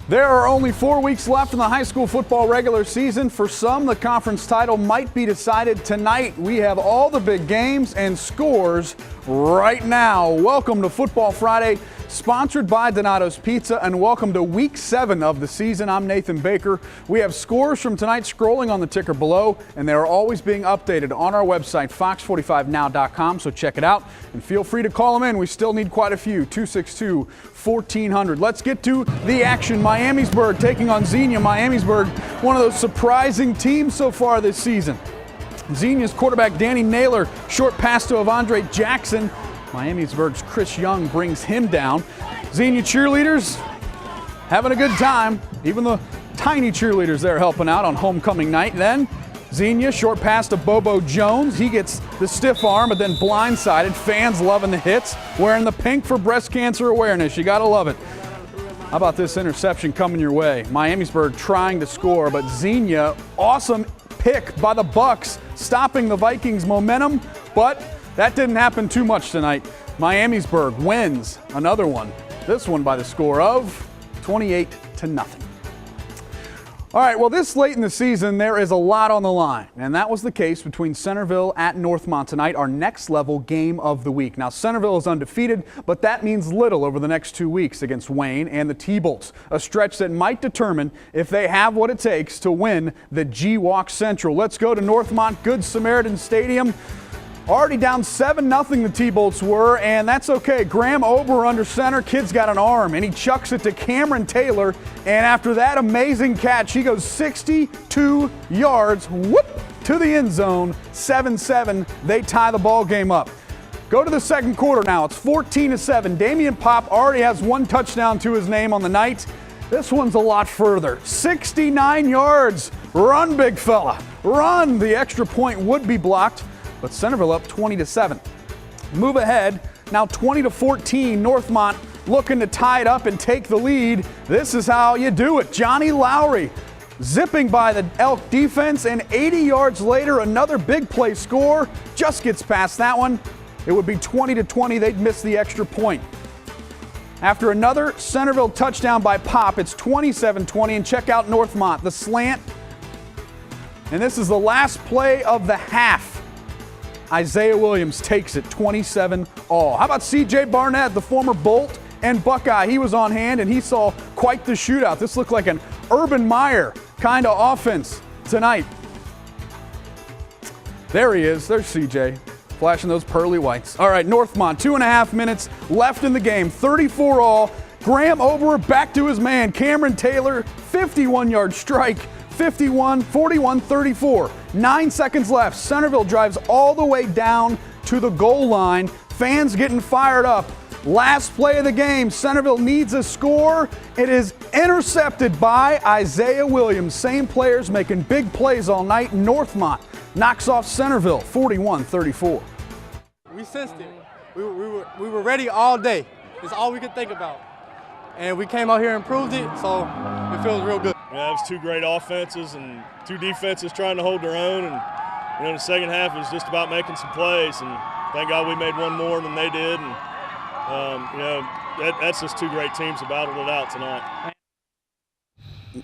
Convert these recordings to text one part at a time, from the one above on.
There are only 4 weeks left in the high school football regular season. For some, the conference title might be decided tonight. We have all the big games and scores right now. Welcome to Football Friday, sponsored by Donato's Pizza, and welcome to Week 7 of the season. I'm Nathan Baker. We have scores from tonight scrolling on the ticker below, and they are always being updated on our website, fox45now.com, so check it out. And feel free to call them in. We still need quite a few, 262-1400. Let's get to the action. Miamisburg taking on Xenia. Miamisburg, one of those surprising teams so far this season. Xenia's quarterback Danny Naylor, short pass to Avondre Jackson. Miamisburg's Chris Young brings him down. Xenia cheerleaders having a good time. Even the tiny cheerleaders there helping out on homecoming night. Then Xenia, short pass to Bobo Jones. He gets the stiff arm, but then blindsided. Fans loving the hits. Wearing the pink for breast cancer awareness. You gotta love it. How about this interception coming your way? Miamisburg trying to score, but Xenia, awesome pick by the Bucks, stopping the Vikings' momentum, but that didn't happen too much tonight. Miamisburg wins another one. This one by the score of 28-0. All right, well, this late in the season, there is a lot on the line, and that was the case between Centerville at Northmont tonight, our next level game of the week. Now, Centerville is undefeated, but that means little over the next 2 weeks against Wayne and the T-Bolts, a stretch that might determine if they have what it takes to win the G-Walk Central. Let's go to Northmont Good Samaritan Stadium. Already down 7-0 the T-Bolts were, and that's okay. Graham Ober under center. Kid's got an arm, and he chucks it to Cameron Taylor. And after that amazing catch, he goes 62 yards, whoop, to the end zone. 7-7. They tie the ball game up. Go to the second quarter now. It's 14-7. Damian Pop already has one touchdown to his name on the night. This one's a lot further. 69 yards. Run, big fella. Run. The extra point would be blocked, but Centerville up 20-7. Move ahead, now 20-14. Northmont looking to tie it up and take the lead. This is how you do it. Johnny Lowry zipping by the Elk defense, and 80 yards later, another big play score. Just gets past that one. It would be 20-20. They'd miss the extra point. After another Centerville touchdown by Pop, it's 27-20, and check out Northmont, the slant. And this is the last play of the half. Isaiah Williams takes it 27-all. How about C.J. Barnett, the former Bolt and Buckeye? He was on hand, and he saw quite the shootout. This looked like an Urban Meyer kind of offense tonight. There he is. There's C.J. flashing those pearly whites. All right, Northmont, 2.5 minutes left in the game. 34-all. Graham Ober back to his man. Cameron Taylor, 51-yard strike. 41-34. 9 seconds left. Centerville drives all the way down to the goal line. Fans getting fired up. Last play of the game. Centerville needs a score. It is intercepted by Isaiah Williams. Same players making big plays all night. Northmont knocks off Centerville 41-34. We sensed it. We were ready all day. It's all we could think about. And we came out here and proved it, so it feels real good. Yeah, it was two great offenses and two defenses trying to hold their own. And in the second half, it was just about making some plays. And thank God we made one more than they did. And that's just two great teams that battled it out tonight.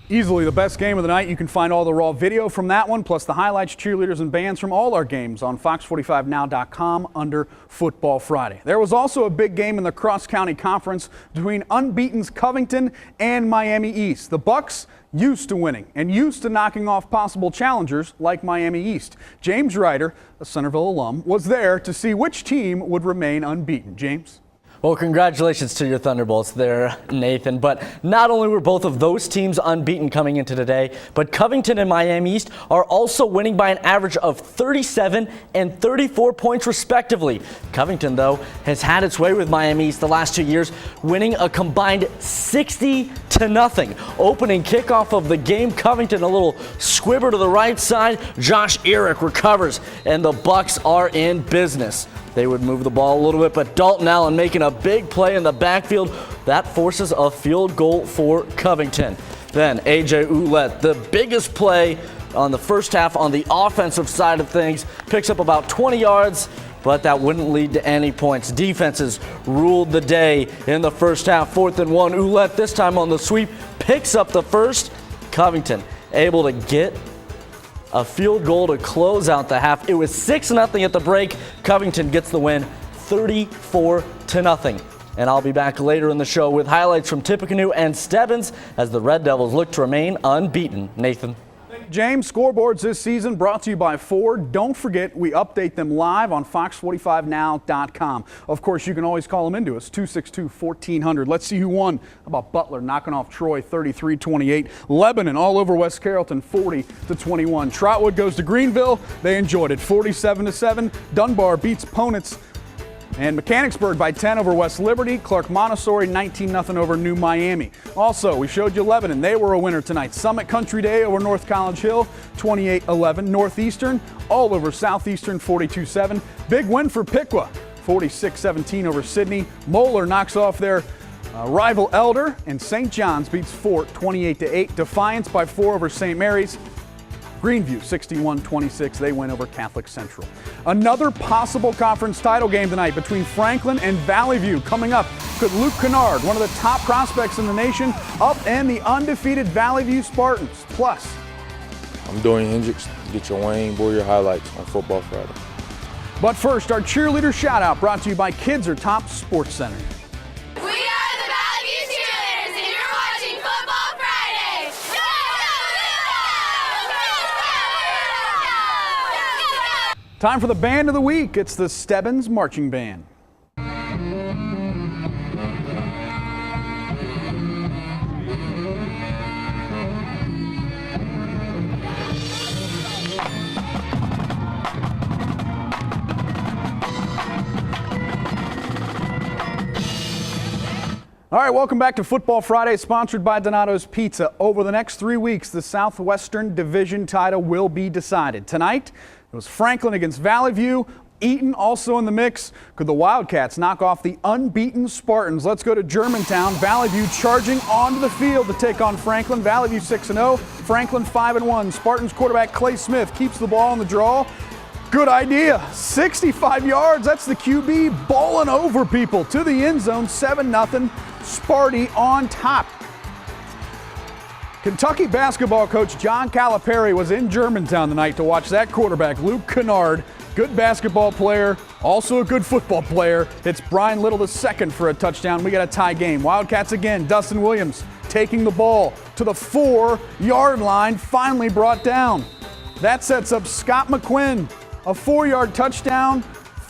Easily the best game of the night. You can find all the raw video from that one, plus the highlights, cheerleaders, and bands from all our games on fox45now.com under Football Friday. There was also a big game in the cross-county conference between unbeaten's Covington and Miami East. The Bucks used to winning and used to knocking off possible challengers like Miami East. James Ryder, a Centerville alum, was there to see which team would remain unbeaten. James? Well, congratulations to your Thunderbolts there, Nathan. But not only were both of those teams unbeaten coming into today, but Covington and Miami East are also winning by an average of 37 and 34 points respectively. Covington, though, has had its way with Miami East the last 2 years, winning a combined 60-0. Opening kickoff of the game, Covington a little squibber to the right side. Josh Eric recovers, and the Bucks are in business. They would move the ball a little bit, but Dalton Allen making a big play in the backfield. That forces a field goal for Covington. Then A.J. Ouellette, the biggest play on the first half on the offensive side of things, picks up about 20 yards, but that wouldn't lead to any points. Defenses ruled the day in the first half. 4th and 1. Ouellette this time on the sweep picks up the first. Covington able to get a field goal to close out the half. It was 6-0 at the break. Covington gets the win 34-0. And I'll be back later in the show with highlights from Tippecanoe and Stebbins as the Red Devils look to remain unbeaten. Nathan. James, scoreboards this season brought to you by Ford. Don't forget, we update them live on fox45now.com. Of course, you can always call them into us, 262-1400. Let's see who won. How about Butler knocking off Troy 33-28. Lebanon all over West Carrollton 40-21. Trotwood goes to Greenville. They enjoyed it 47-7. Dunbar beats Ponitz. And Mechanicsburg by 10 over West Liberty. Clark Montessori 19-0 over New Miami. Also, we showed you Lebanon. They were a winner tonight. Summit Country Day over North College Hill 28-11. Northeastern all over Southeastern 42-7. Big win for Piqua 46-17 over Sydney. Moeller knocks off their rival Elder. And St. John's beats Fort 28-8. Defiance by 4 over St. Mary's. Greenview 61-26, they win over Catholic Central. Another possible conference title game tonight between Franklin and Valley View coming up. Could Luke Kennard, one of the top prospects in the nation, up and the undefeated Valley View Spartans. Plus, I'm Dorian Hendricks. Get your Wayne Warrior highlights on Football Friday. But first, our cheerleader shout out brought to you by Kids Are Top Sports Center. Time for the band of the week. It's the Stebbins Marching Band. All right, welcome back to Football Friday, sponsored by Donato's Pizza. Over the next 3 weeks, the Southwestern Division title will be decided. Tonight, it was Franklin against Valley View. Eaton also in the mix. Could the Wildcats knock off the unbeaten Spartans? Let's go to Germantown. Valley View charging onto the field to take on Franklin. Valley View 6-0, Franklin 5-1. Spartans quarterback Clay Smith keeps the ball on the draw. Good idea. 65 yards. That's the QB bowling over people to the end zone. 7-0. Sparty on top. Kentucky basketball coach John Calipari was in Germantown tonight to watch that quarterback, Luke Kennard. Good basketball player, also a good football player. It's Brian Little II for a touchdown. We got a tie game. Wildcats again. Dustin Williams taking the ball to the 4-yard line, finally brought down. That sets up Scott McQuinn. A 4-yard touchdown,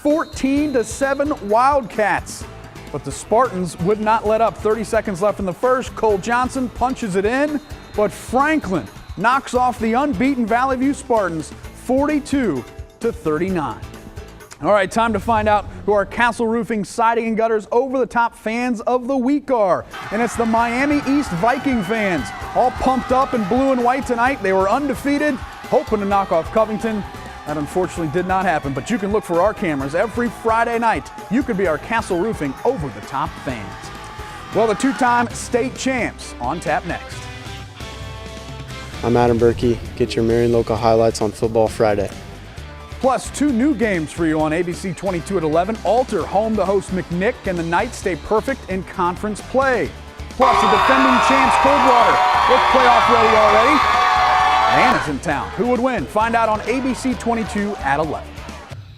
14-7 Wildcats. But the Spartans would not let up. 30 seconds left in the first. Cole Johnson punches it in, but Franklin knocks off the unbeaten Valley View Spartans 42-39. All right, time to find out who our Castle Roofing, Siding, and Gutters over-the-top fans of the week are. And it's the Miami East Viking fans, all pumped up in blue and white tonight. They were undefeated, hoping to knock off Covington. That unfortunately did not happen, but you can look for our cameras every Friday night. You could be our Castle Roofing over-the-top fans. Well, the two-time state champs on tap next. I'm Adam Berkey. Get your Marion local highlights on Football Friday. Plus, 2 new games for you on ABC 22 at 11. Alter home to host McNick, and the Knights stay perfect in conference play. Plus, the defending champs Coldwater look playoff ready already. Anna's in town. Who would win? Find out on ABC 22 at 11.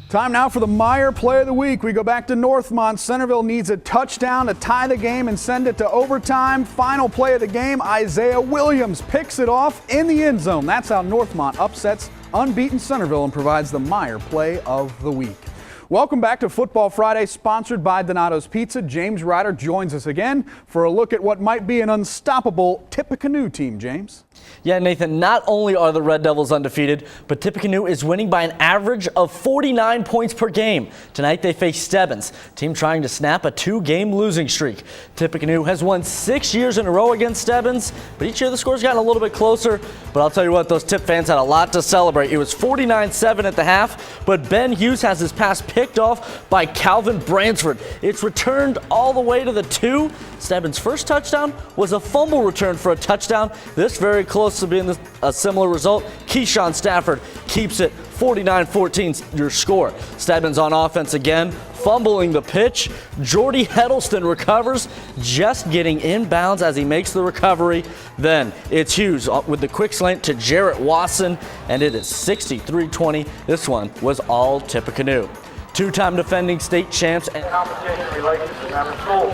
Time now for the Meyer Play of the Week. We go back to Northmont. Centerville needs a touchdown to tie the game and send it to overtime. Final play of the game, Isaiah Williams picks it off in the end zone. That's how Northmont upsets unbeaten Centerville and provides the Meyer Play of the Week. Welcome back to Football Friday, sponsored by Donato's Pizza. James Ryder joins us again for a look at what might be an unstoppable Tippecanoe team, James. Yeah, Nathan, not only are the Red Devils undefeated, but Tippecanoe is winning by an average of 49 points per game. Tonight they face Stebbins, team trying to snap a 2-game losing streak. Tippecanoe has won 6 years in a row against Stebbins, but each year the score's gotten a little bit closer. But I'll tell you what, those Tip fans had a lot to celebrate. It was 49-7 at the half, but Ben Hughes has his pass picked picked off by Calvin Bransford. It's returned all the way to the 2. Stebbins' first touchdown was a fumble return for a touchdown. This very close to being a similar result. Keyshawn Stafford keeps it 49-14 your score. Stebbins on offense again, fumbling the pitch. Jordy Heddleston recovers, just getting inbounds as he makes the recovery. Then it's Hughes with the quick slant to Jarrett Wasson, and it is 63-20. This one was all Tippecanoe. Two-time defending state champs and competition relations member school.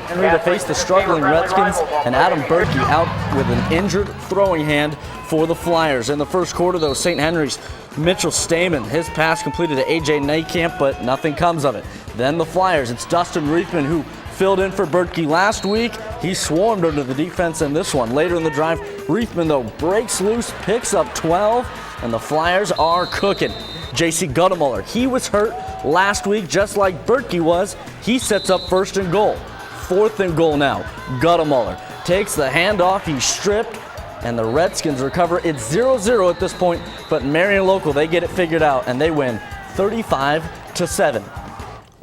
Henry to face the struggling Redskins, and Adam Berkey out with an injured throwing hand for the Flyers. In the first quarter, though, St. Henry's Mitchell Stamen, his pass completed to A.J. Nijkamp, but nothing comes of it. Then the Flyers, it's Dustin Reifman who filled in for Berkey last week. He swarmed under the defense in this one. Later in the drive, Reifman, though, breaks loose, picks up 12, and the Flyers are cooking. J.C. Guttemuller, he was hurt last week just like Berkey was. He sets up first and goal. 4th and goal now. Guttemuller takes the handoff, he's stripped, and the Redskins recover. It's 0-0 at this point, but Marion Local, they get it figured out, and they win 35-7.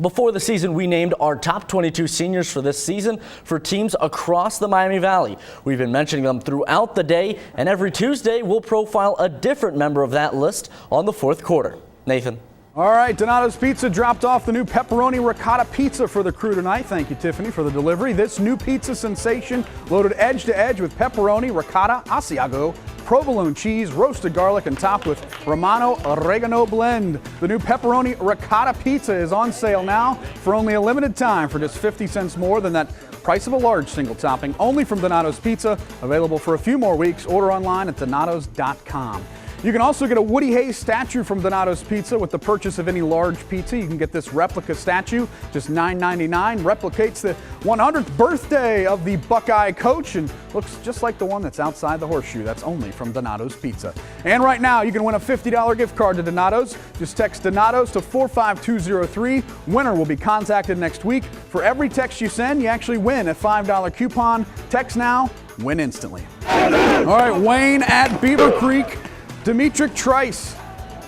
Before the season, we named our top 22 seniors for this season for teams across the Miami Valley. We've been mentioning them throughout the day, and every Tuesday, we'll profile a different member of that list on the 4th quarter. Nathan. All right, Donato's Pizza dropped off the new pepperoni ricotta pizza for the crew tonight. Thank you, Tiffany, for the delivery. This new pizza sensation loaded edge to edge with pepperoni, ricotta, Asiago, provolone cheese, roasted garlic, and topped with Romano oregano blend. The new pepperoni ricotta pizza is on sale now for only a limited time for just 50 cents more than that price of a large single topping. Only from Donato's Pizza, available for a few more weeks. Order online at donatos.com. You can also get a Woody Hayes statue from Donato's Pizza with the purchase of any large pizza. You can get this replica statue, just $9.99. Replicates the 100th birthday of the Buckeye coach and looks just like the one that's outside the horseshoe. That's only from Donato's Pizza. And right now, you can win a $50 gift card to Donato's. Just text Donato's to 45203. Winner will be contacted next week. For every text you send, you actually win a $5 coupon. Text now, win instantly. All right, Wayne at Beaver Creek. Demetric Trice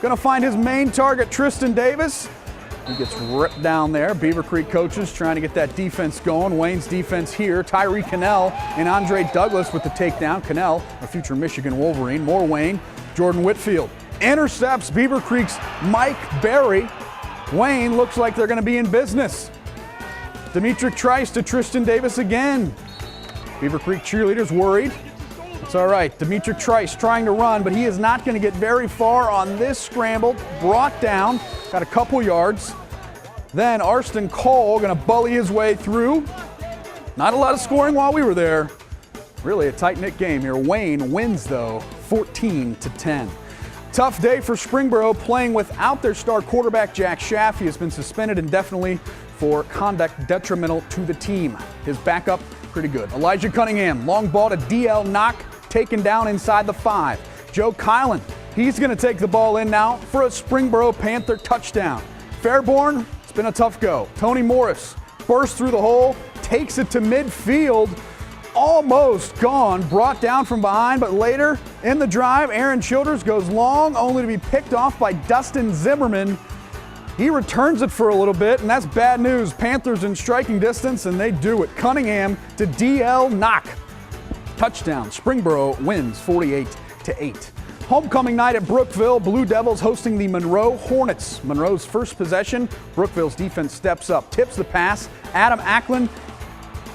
going to find his main target, Tristan Davis. He gets ripped down there. Beaver Creek coaches trying to get that defense going. Wayne's defense here. Tyree Cannell and Andre Douglas with the takedown. Cannell, a future Michigan Wolverine. More Wayne. Jordan Whitfield intercepts Beaver Creek's Mike Berry. Wayne looks like they're going to be in business. Demetric Trice to Tristan Davis again. Beaver Creek cheerleaders worried. It's all right. Demetric Trice trying to run, but he is not going to get very far on this scramble. Brought down, got a couple yards. Then Arston Cole going to bully his way through. Not a lot of scoring while we were there. Really a tight-knit game here. Wayne wins, though, 14-10. Tough day for Springboro playing without their star quarterback, Jack Schaff. He has been suspended indefinitely for conduct detrimental to the team. His backup, pretty good. Elijah Cunningham, long ball to DL Knock, taken down inside the 5. Joe Kylan, he's going to take the ball in now for a Springboro Panther touchdown. Fairborn, it's been a tough go. Tony Morris bursts through the hole, takes it to midfield, almost gone, brought down from behind, but later in the drive, Aaron Childers goes long, only to be picked off by Dustin Zimmerman. He returns it for a little bit, and that's bad news. Panthers in striking distance, and they do it. Cunningham to DL Knock. Touchdown. Springboro wins 48-8. Homecoming night at Brookville. Blue Devils hosting the Monroe Hornets. Monroe's first possession. Brookville's defense steps up, tips the pass. Adam Ackland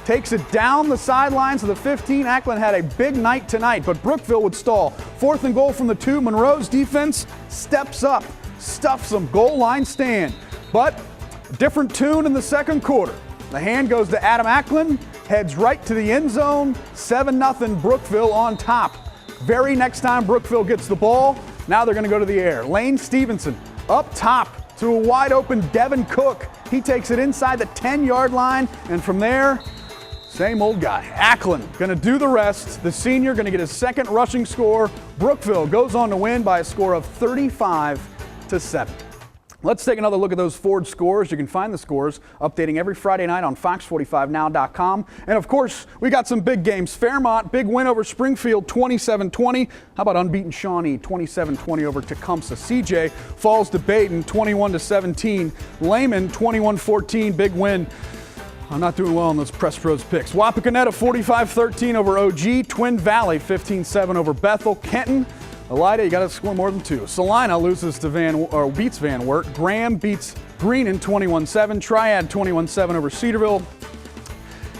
takes it down the sidelines of the 15. Ackland had a big night tonight, but Brookville would stall. 4th and goal from the 2. Monroe's defense steps up, stuffs them, goal line stand. But a different tune in the second quarter. The hand goes to Adam Ackland, heads right to the end zone. 7-0 Brookville on top. Very next time Brookville gets the ball, now they're going to go to the air. Lane Stevenson up top to a wide open Devin Cook. He takes it inside the 10-yard line, and from there, same old guy. Ackland going to do the rest. The senior going to get his second rushing score. Brookville goes on to win by a score of 35-7. Let's take another look at those Ford scores. You can find the scores updating every Friday night on fox45now.com. And of course, we got some big games. Fairmont, big win over Springfield, 27-20. How about unbeaten Shawnee, 27-20 over Tecumseh. CJ falls to Dayton, 21-17. Lehman, 21-14, big win. I'm not doing well on those Press Pros picks. Wapakoneta, 45-13 over OG. Twin Valley, 15-7 over Bethel. Kenton, Elida, you got to score more than 2. Salina loses to beats Van Wert. Graham beats Greenon 21-7. Triad 21-7 over Cedarville.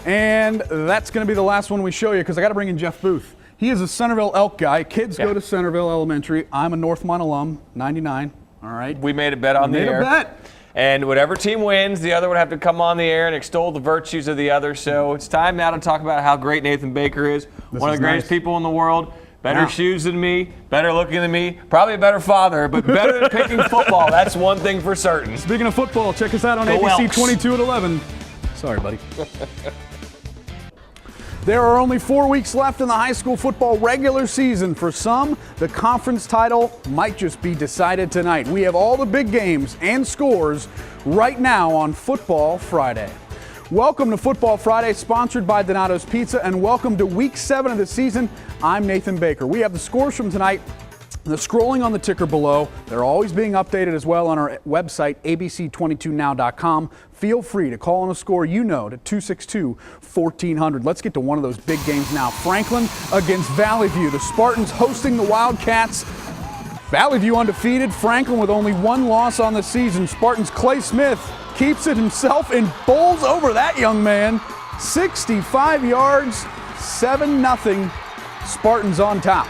And that's going to be the last one we show you because I got to bring in Jeff Booth. He is a Centerville Elk guy. Kids go to Centerville Elementary. I'm a Northmont alum, 99. All right. We made a bet on the air. Made a bet. And whatever team wins, the other would have to come on the air and extol the virtues of the other. So it's time now to talk about how great Nathan Baker is. One of the greatest people in the world. Better shoes than me, better looking than me, probably a better father, but better than picking football. That's one thing for certain. Speaking of football, check us out on Go ABC Elks. 22 at 11. Sorry, buddy. There are only 4 weeks left in the high school football regular season. For some, the conference title might just be decided tonight. We have all the big games and scores right now on Football Friday. Welcome to Football Friday, sponsored by Donato's Pizza, and welcome to Week 7 of the season. I'm Nathan Baker. We have the scores from tonight. They're scrolling on the ticker below. They're always being updated as well on our website, abc22now.com. Feel free to call on a score you know to 262-1400. Let's get to one of those big games now. Franklin against Valley View. The Spartans hosting the Wildcats. Valley View undefeated. Franklin with only one loss on the season. Spartans' Clay Smith keeps it himself and bowls over that young man. 65 yards, 7-0. Spartans on top.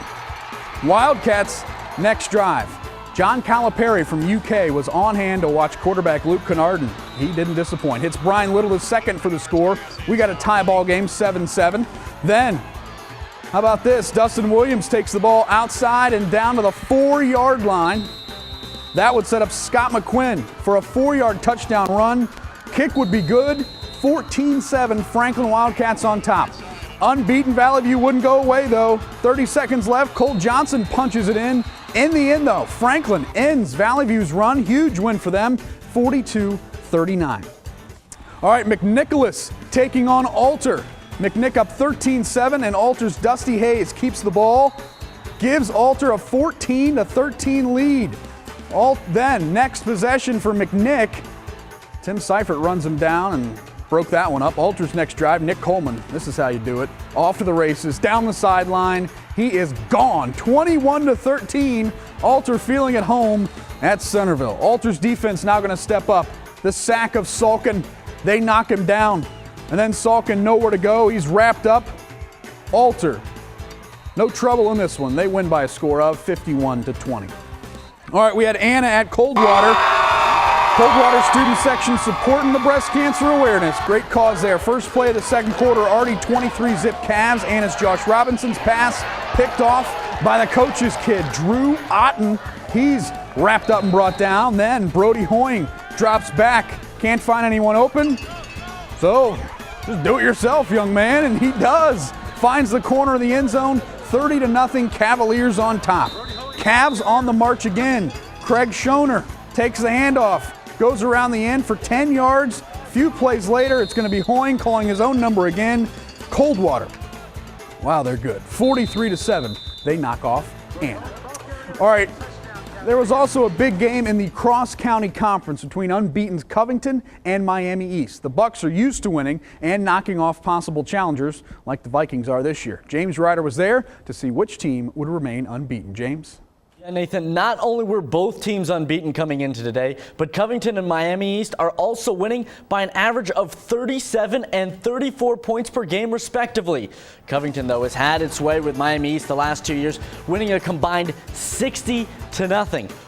Wildcats next drive. John Calipari from UK was on hand to watch quarterback Luke Kennardin. He didn't disappoint. Hits Brian Little to second for the score. We got a tie ball game, 7-7. Then, how about this? Dustin Williams takes the ball outside and down to the 4-yard line. That would set up Scott McQuinn for a 4-yard touchdown run. Kick would be good. 14-7, Franklin Wildcats on top. Unbeaten Valley View wouldn't go away though. 30 seconds left. Cole Johnson punches it in. In the end though, Franklin ends Valley View's run. Huge win for them, 42-39. All right, McNicholas taking on Alter. McNick up 13-7, and Alter's Dusty Hayes keeps the ball. Gives Alter a 14-13 lead. Then next possession for McNick. Tim Seifert runs him down and broke that one up. Alter's next drive, Nick Coleman. This is how you do it. Off to the races, down the sideline. He is gone. 21-13. Alter feeling at home at Centerville. Alter's defense now going to step up. The sack of Salkin. They knock him down. And then Salkin nowhere to go. He's wrapped up. Alter, no trouble in this one. They win by a score of 51-20. All right, we had Anna at Coldwater. Coldwater student section supporting the breast cancer awareness. Great cause there. First play of the second quarter, already 23-zip Cavs. Anna's Josh Robinson's pass picked off by the coach's kid, Drew Otten. He's wrapped up and brought down. Then Brody Hoying drops back. Can't find anyone open. So just do it yourself, young man, and he does. Finds the corner of the end zone. 30-0, Cavaliers on top. Cavs on the march again. Craig Schoner takes the handoff, goes around the end for 10 yards. A few plays later, it's going to be Hoying calling his own number again. Coldwater. Wow, they're good. 43-7. They knock off Anna. All right. There was also a big game in the cross-county conference between unbeaten Covington and Miami East. The Bucks are used to winning and knocking off possible challengers like the Vikings are this year. James Ryder was there to see which team would remain unbeaten. James? Yeah, Nathan, not only were both teams unbeaten coming into today, but Covington and Miami East are also winning by an average of 37 and 34 points per game, respectively. Covington, though, has had its way with Miami East the last 2 years, winning a combined 60-0.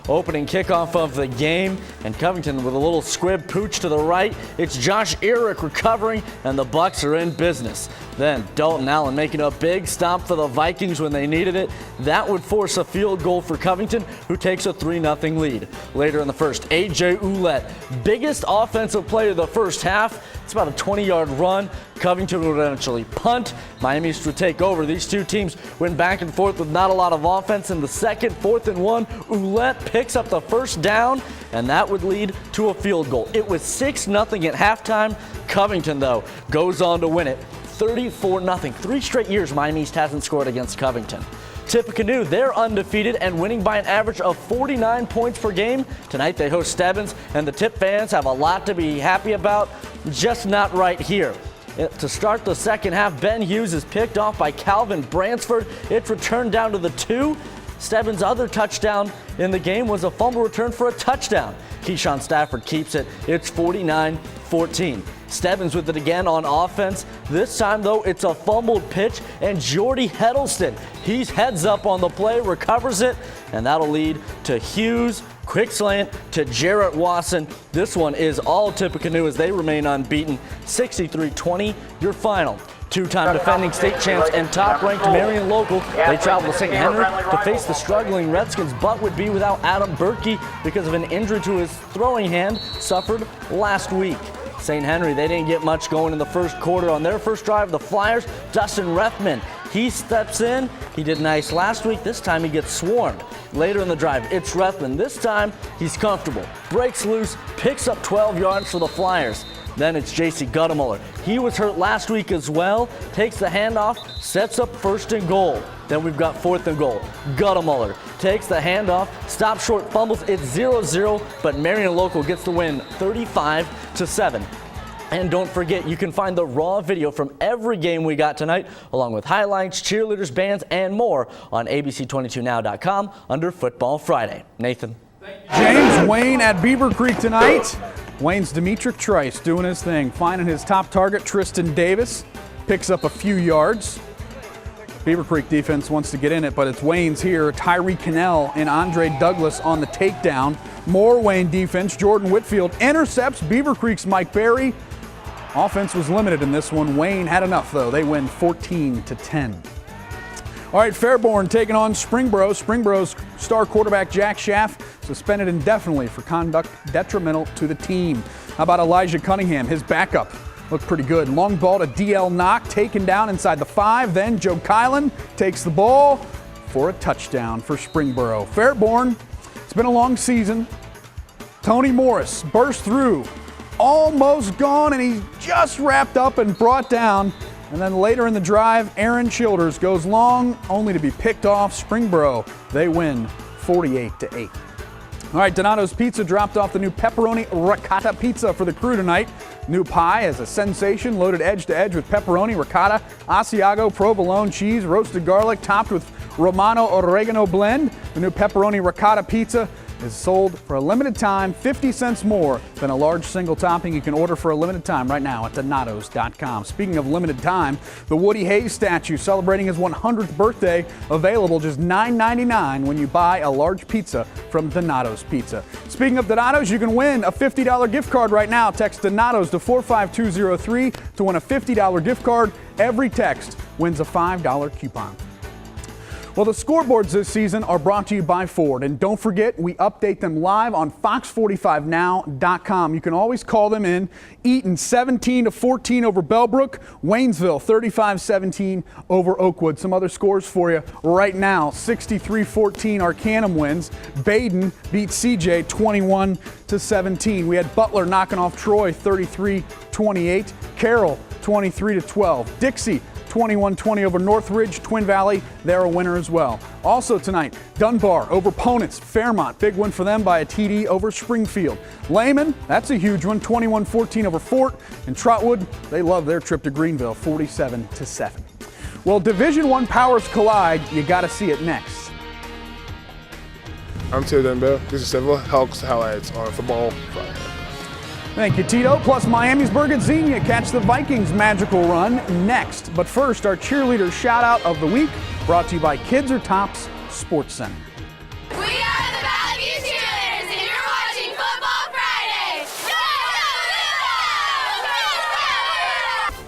Opening kickoff of the game, and Covington with a little squib pooch to the right. It's Josh Erick recovering, and the Bucks are in business. Then Dalton Allen making a big stop for the Vikings when they needed it. That would force a field goal for Covington, who takes a 3-0 lead. Later in the first, A.J. Ouellette, biggest offensive play of the first half. It's about a 20-yard run. Covington would eventually punt. Miami East would take over. These two teams went back and forth with not a lot of offense. In the second, 4th and 1, Ouellette picks up the first down, and that would lead to a field goal. It was 6-0 at halftime. Covington, though, goes on to win it 34-0. 3 straight years Miami East hasn't scored against Covington. Tippecanoe, they're undefeated and winning by an average of 49 points per game. Tonight they host Stebbins, and the Tip fans have a lot to be happy about, just not right here. To start the second half, Ben Hughes is picked off by Calvin Bransford. It's returned down to the 2. Stebbins' other touchdown in the game was a fumble return for a touchdown. Keyshawn Stafford keeps it. It's 49-14. Stebbins with it again on offense. This time, though, it's a fumbled pitch, and Jordy Heddleston, he's heads up on the play, recovers it, and that'll lead to Hughes. Quick slant to Jarrett Wasson. This one is all Tippecanoe as they remain unbeaten. 63-20, your final. Two-time defending state champs and top-ranked Marion local, they travel to St. Henry to face the struggling Redskins, but would be without Adam Berkey because of an injury to his throwing hand suffered last week. St. Henry, they didn't get much going in the first quarter. On their first drive, the Flyers, Dustin Reffman, he steps in. He did nice last week. This time he gets swarmed. Later in the drive, it's Reffman. This time he's comfortable, breaks loose, picks up 12 yards for the Flyers. Then it's J.C. Guttemuller. He was hurt last week as well. Takes the handoff, sets up 1st and goal. Then we've got 4th and goal. Guttemuller takes the handoff, stops short, fumbles. It's 0-0, but Marion local gets the win 35-7. And don't forget, you can find the raw video from every game we got tonight, along with highlights, cheerleaders, bands, and more on abc22now.com under Football Friday. Nathan. James Wayne at Beaver Creek tonight. Wayne's Demetric Trice doing his thing, finding his top target, Tristan Davis, picks up a few yards. Beaver Creek defense wants to get in it, but it's Wayne's here. Tyree Cannell and Andre Douglas on the takedown. More Wayne defense. Jordan Whitfield intercepts Beaver Creek's Mike Berry. Offense was limited in this one. Wayne had enough, though. They win 14-10. All right, Fairborn taking on Springboro. Springboro's star quarterback Jack Schaff suspended indefinitely for conduct detrimental to the team. How about Elijah Cunningham? His backup looked pretty good. Long ball to DL Knock, taken down inside the 5. Then Joe Kylan takes the ball for a touchdown for Springboro. Fairborn, it's been a long season. Tony Morris burst through, almost gone, and he's just wrapped up and brought down. And then later in the drive, Aaron Childers goes long, only to be picked off. Springboro, they win 48-8. All right, Donato's Pizza dropped off the new pepperoni ricotta pizza for the crew tonight. New pie is a sensation, loaded edge to edge with pepperoni, ricotta, Asiago, provolone cheese, roasted garlic, topped with Romano oregano blend. The new pepperoni ricotta pizza is sold for a limited time, 50 cents more than a large single topping. You can order for a limited time right now at Donatos.com. Speaking of limited time, the Woody Hayes statue celebrating his 100th birthday, available just $9.99 when you buy a large pizza from Donato's Pizza. Speaking of Donatos, you can win a $50 gift card right now. Text Donatos to 45203 to win a $50 gift card. Every text wins a $5 coupon. Well, the scoreboards this season are brought to you by Ford. And don't forget, we update them live on fox45now.com. You can always call them in. Eaton 17-14 over Bellbrook. Waynesville 35-17 over Oakwood. Some other scores for you right now. 63-14 Arcanum wins. Baden beats CJ 21-17. We had Butler knocking off Troy 33-28. Carroll 23-12. Dixie 21-20 over Northridge. Twin Valley, they're a winner as well. Also tonight, Dunbar over Ponitz. Fairmont, big win for them by a TD over Springfield. Lehman, that's a huge one, 21-14 over Fort. And Trotwood, they love their trip to Greenville, 47-7. Well, Division I powers collide. You got to see it next. I'm Taylor Dunbell. This is several Hawks highlights on Football Friday. Thank you, Tito. Plus, Miamisburg at Xenia catch the Vikings' magical run next. But first, our cheerleader shout-out of the week, brought to you by Kids Are Tops Sports Center. We are the Valley View Cheerleaders, and you're watching Football Friday.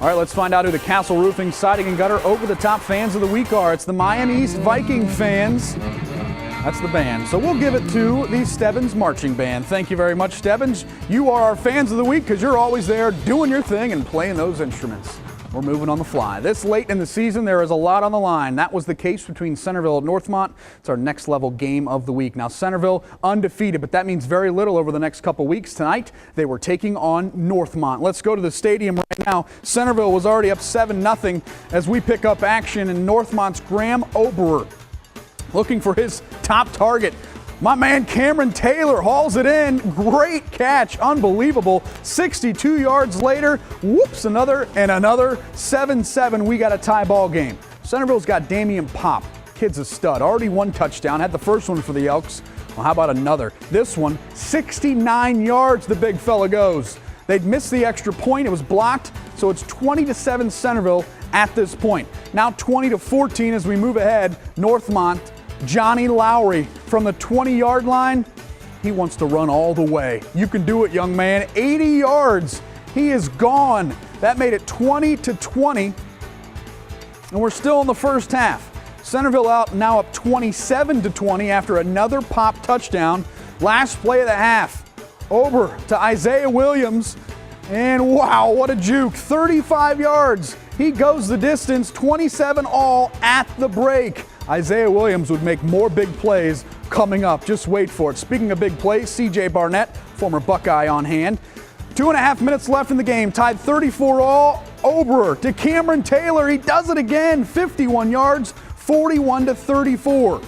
All right, let's find out who the Castle Roofing, Siding, and Gutter over-the-top fans of the week are. It's the Miami East Viking fans. That's the band. So we'll give it to the Stebbins Marching Band. Thank you very much, Stebbins. You are our fans of the week because you're always there doing your thing and playing those instruments. We're moving on the fly. This late in the season, there is a lot on the line. That was the case between Centerville and Northmont. It's our next level game of the week. Now, Centerville undefeated, but that means very little over the next couple weeks. Tonight, they were taking on Northmont. Let's go to the stadium right now. Centerville was already up 7-0 as we pick up action, and Northmont's Graham Oberer looking for his top target. My man Cameron Taylor hauls it in. Great catch. Unbelievable. 62 yards later, whoops, another and another. 7-7. We got a tie ball game. Centerville's got Damian Pop. Kid's a stud. Already one touchdown. Had the first one for the Elks. Well, how about another? This one, 69 yards the big fella goes. They'd missed the extra point. It was blocked, so it's 20-7 Centerville at this point. Now 20-14 as we move ahead. Northmont, Johnny Lowry from the 20-yard line. He wants to run all the way. You can do it, young man. 80 yards. He is gone. That made it 20-20. And we're still in the first half. Centerville out now up 27-20 after another pop touchdown. Last play of the half. Over to Isaiah Williams. And wow, what a juke. 35 yards. He goes the distance, 27 all at the break. Isaiah Williams would make more big plays coming up. Just wait for it. Speaking of big plays, CJ Barnett, former Buckeye, on hand. 2.5 minutes left in the game. Tied 34 all. Oberer to Cameron Taylor. He does it again. 51 yards, 41-34.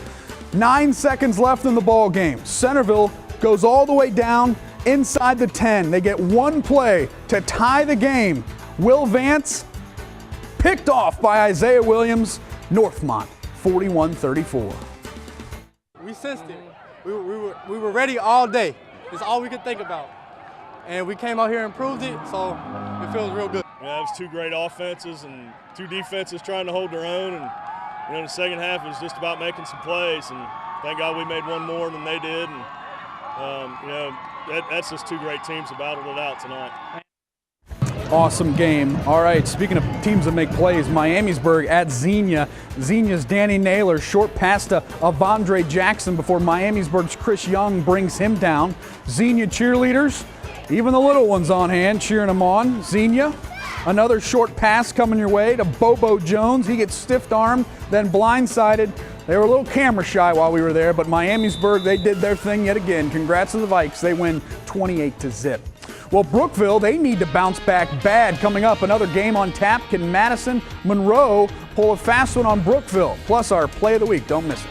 9 seconds left in the ball game. Centerville goes all the way down inside the 10. They get one play to tie the game. Will Vance picked off by Isaiah Williams. Northmont 41-34. We sensed it. We were ready all day. It's all we could think about. And we came out here and proved it, so it feels real good. Yeah, it was two great offenses and two defenses trying to hold their own. And in the second half, it was just about making some plays. And thank God we made one more than they did. And that's just two great teams that battled it out tonight. Awesome game. All right, speaking of teams that make plays, Miamisburg at Xenia. Xenia's Danny Naylor, short pass to Avondre Jackson before Miamisburg's Chris Young brings him down. Xenia cheerleaders, even the little ones on hand, cheering them on. Xenia, another short pass coming your way to Bobo Jones. He gets stiff-armed, then blindsided. They were a little camera shy while we were there, but Miamisburg, they did their thing yet again. Congrats to the Vikes. They win 28-0. Well, Brookville, they need to bounce back bad. Coming up, another game on tap. Can Madison Monroe pull a fast one on Brookville? Plus our play of the week. Don't miss it.